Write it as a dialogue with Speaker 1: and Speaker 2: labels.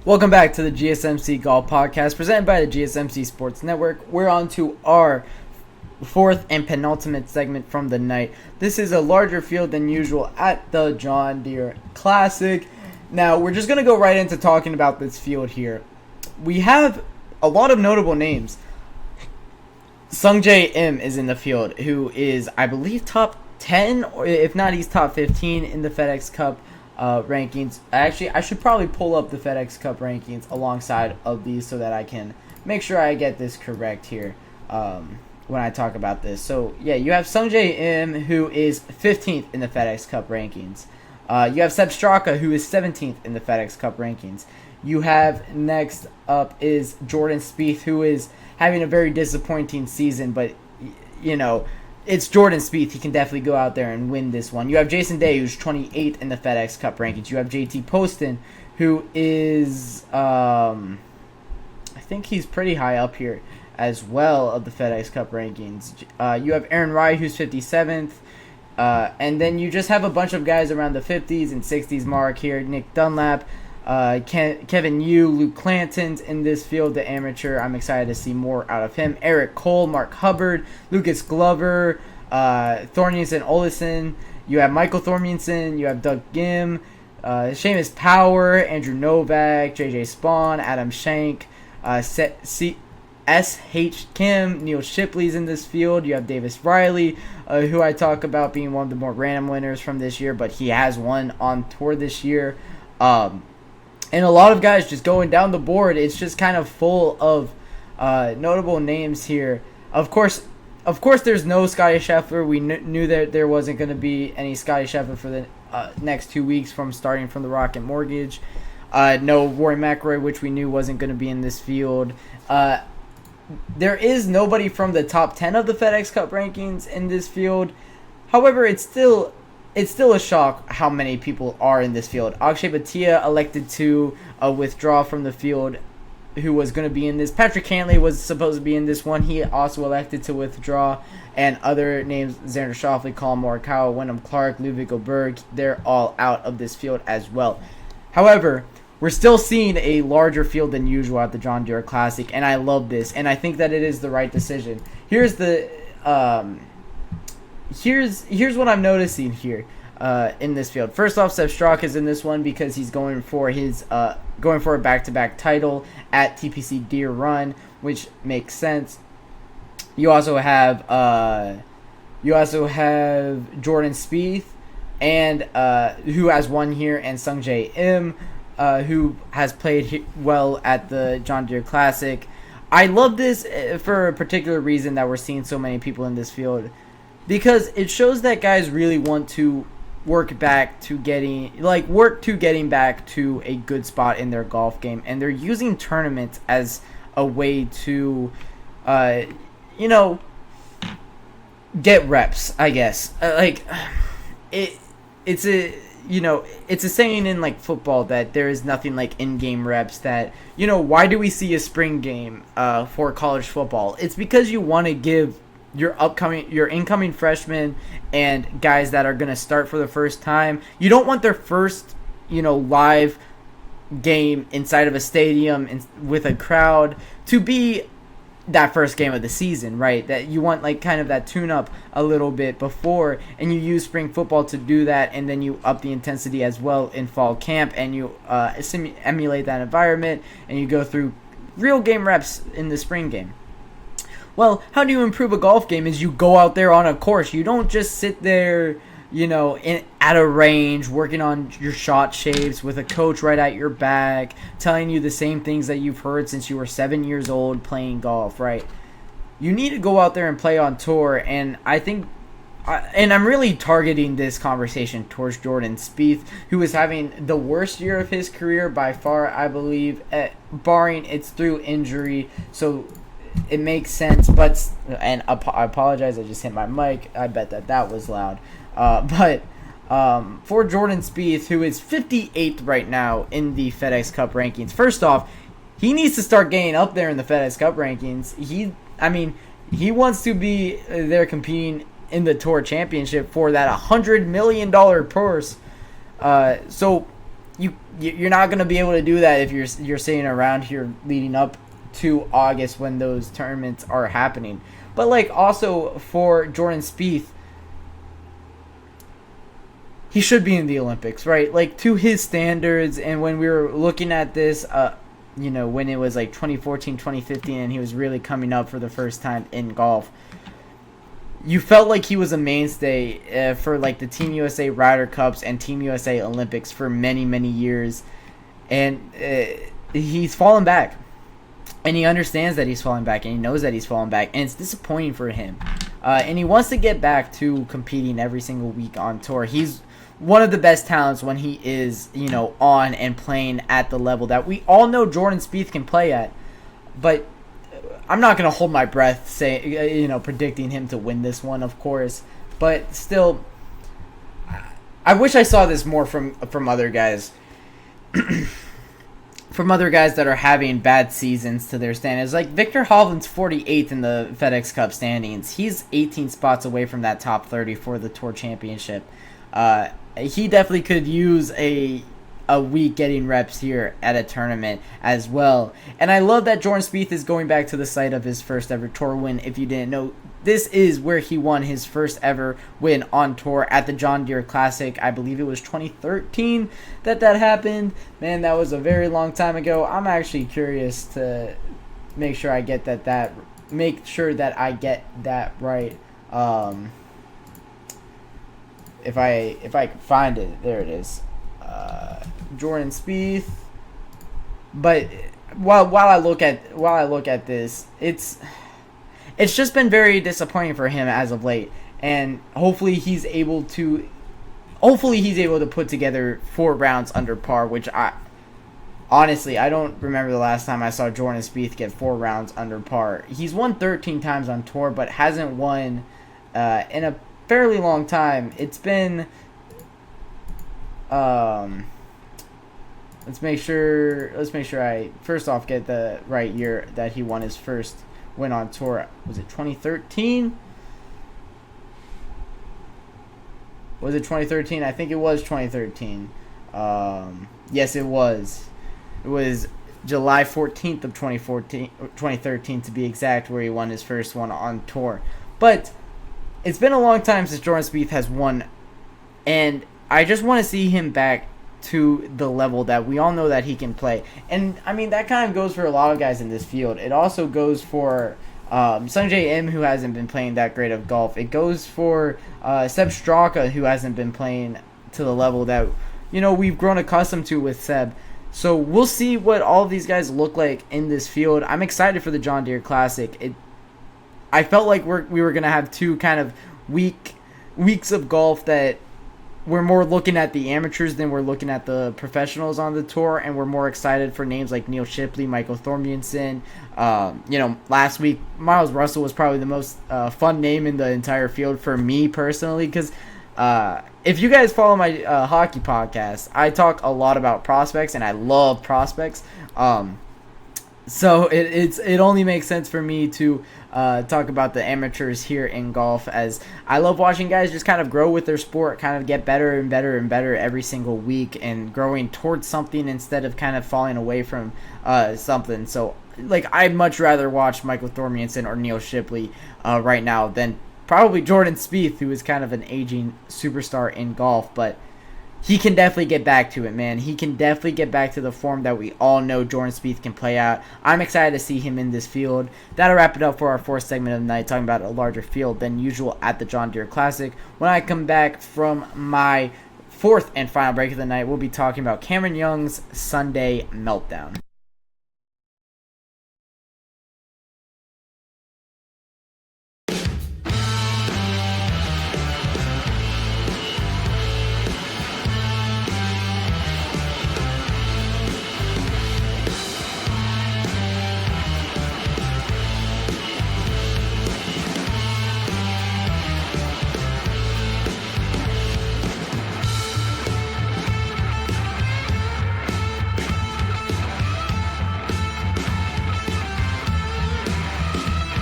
Speaker 1: Welcome back to the GSMC Golf Podcast presented by the GSMC Sports Network. We're on to our fourth and penultimate segment from the night. This is a larger field than usual at the John Deere Classic. Now, we're just going to go right into talking about this field here. We have a lot of notable names. Sungjae Im is in the field, who is, I believe, top 10, or if not, he's top 15 in the FedEx Cup rankings. Actually, I should probably pull up the FedEx Cup rankings alongside of these so that I can make sure I get this correct here when I talk about this. So, yeah, you have Sungjae Im, who is 15th in the FedEx Cup rankings. You have Seb Straka, who is 17th in the FedEx Cup rankings. You have next up is Jordan Spieth, who is having a very disappointing season, but, you know, it's Jordan Spieth. He can definitely go out there and win this one. You have Jason Day, who's 28th in the FedEx Cup rankings. You have JT Poston, who is, I think he's pretty high up here as well of the FedEx Cup rankings. You have Aaron Rai, who's 57th. And then you just have a bunch of guys around the 50s and 60s mark here. Nick Dunlap, Kevin Yu, Luke Clanton's in this field, the amateur. I'm excited to see more out of him. Eric Cole, Mark Hubbard, Lucas Glover, Thornton Olesen. You have Michael Thormington. You have Doug Gim, Seamus Power, Andrew Novak, JJ Spawn, Adam Shank, S.H. Kim, Neil Shipley's in this field. You have Davis Riley, who I talk about being one of the more random winners from this year, but he has won on tour this year. And a lot of guys just going down the board. It's just kind of full of notable names here. Of course, there's no Scotty Scheffler. We knew that there wasn't going to be any Scotty Scheffler for the next 2 weeks from starting from the Rocket Mortgage. No Rory McIlroy, which we knew wasn't going to be in this field. There is nobody from the top 10 of the FedEx Cup rankings in this field. However, it's still a shock how many people are in this field. Akshay Bhatia elected to withdraw from the field, who was going to be in this. Patrick Cantlay was supposed to be in this one. He also elected to withdraw. And other names, Xander Schauffele, Colin Morikawa, Wyndham Clark, Ludwig Oberg, they're all out of this field as well. However, we're still seeing a larger field than usual at the John Deere Classic, and I love this, and I think that it is the right decision. Here's what I'm noticing here in this field. First off, Seb Straka is in this one because he's going for a back-to-back title at TPC Deere Run, which makes sense. You also have Jordan Spieth, and who has won here, and Sungjae Im, who has played well at the John Deere Classic. I love this for a particular reason that we're seeing so many people in this field, because it shows that guys really want to work to getting back to a good spot in their golf game, and they're using tournaments as a way to, get reps, I guess. It's a saying in like football that there is nothing like in-game reps. That, why do we see a spring game for college football? It's because you want to give your incoming freshmen and guys that are going to start for the first time, you don't want their first, live game inside of a stadium with a crowd to be that first game of the season, right? That you want like kind of that tune-up a little bit before, and you use spring football to do that, and then you up the intensity as well in fall camp, and you emulate that environment, and you go through real game reps in the spring game. Well, how do you improve a golf game is you go out there on a course. You don't just sit there, at a range working on your shot shapes with a coach right at your back telling you the same things that you've heard since you were 7 years old playing golf, right? You need to go out there and play on tour, and I think and I'm really targeting this conversation towards Jordan Spieth, who is having the worst year of his career by far, I believe, barring it's through injury. So it makes sense, and I apologize, I just hit my mic. I bet that was loud. But for Jordan Spieth, who is 58th right now in the FedEx Cup rankings, first off, he needs to start getting up there in the FedEx Cup rankings. He wants to be there competing in the Tour Championship for that $100 million purse. So you're not going to be able to do that if you're sitting around here leading up to August when those tournaments are happening. But like also for Jordan Spieth, he should be in the Olympics, right? Like to his standards. And when we were looking at this, when it was like 2014, 2015, and he was really coming up for the first time in golf, you felt like he was a mainstay for like the Team USA Ryder Cups and Team USA Olympics for many, many years. And he's fallen back. And he understands that he's falling back, and he knows that he's falling back, and it's disappointing for him. And he wants to get back to competing every single week on tour. He's one of the best talents when he is, on and playing at the level that we all know Jordan Spieth can play at. But I'm not going to hold my breath predicting him to win this one, of course. But still, I wish I saw this more from other guys. From other guys that are having bad seasons to their standings. Like Victor Hovland's 48th in the FedEx Cup standings. He's 18 spots away from that top 30 for the Tour Championship. He definitely could use a week getting reps here at a tournament as well. And I love that Jordan Spieth is going back to the site of his first ever tour win. If you didn't know, this is where he won his first ever win on tour at the John Deere Classic. I believe it was 2013 that happened. Man, that was a very long time ago. I'm actually curious to make sure I get that right. If I can find it, there it is. Jordan Spieth. But while I look at this, it's just been very disappointing for him as of late, and hopefully he's able to put together 4 rounds under par, which I don't remember the last time I saw Jordan Spieth get 4 rounds under par. He's won 13 times on tour, but hasn't won in a fairly long time. It's been let's make sure I first off get the right year that he won his first win on tour. Was it 2013? Was it 2013? I think it was 2013. Yes, it was. It was July 14th of 2013 to be exact, where he won his first one on tour. But it's been a long time since Jordan Spieth has won, and I just want to see him back to the level that we all know that he can play. And I mean, that kind of goes for a lot of guys in this field. It also goes for Sungjae Im, who hasn't been playing that great of golf. It goes for Seb Straka, who hasn't been playing to the level that we've grown accustomed to with Seb. So we'll see what all of these guys look like in this field. I'm excited for the John Deere Classic. I felt like we were gonna have 2 kind of weeks of golf that we're more looking at the amateurs than we're looking at the professionals on the tour, and we're more excited for names like Neil Shipley, Michael Thormundsen. Last week, Miles Russell was probably the most fun name in the entire field for me personally, because if you guys follow my hockey podcast, I talk a lot about prospects, and I love prospects. So it only makes sense for me to talk about the amateurs here in golf, as I love watching guys just kind of grow with their sport, kind of get better and better and better every single week, and growing towards something instead of kind of falling away from something. So like, I'd much rather watch Michael Thormundsen or Neil Shipley right now than probably Jordan Spieth, who is kind of an aging superstar in golf, but he can definitely get back to it, man. He can definitely get back to the form that we all know Jordan Spieth can play out. I'm excited to see him in this field. That'll wrap it up for our 4th segment of the night, talking about a larger field than usual at the John Deere Classic. When I come back from my 4th and final break of the night, we'll be talking about Cameron Young's Sunday meltdown.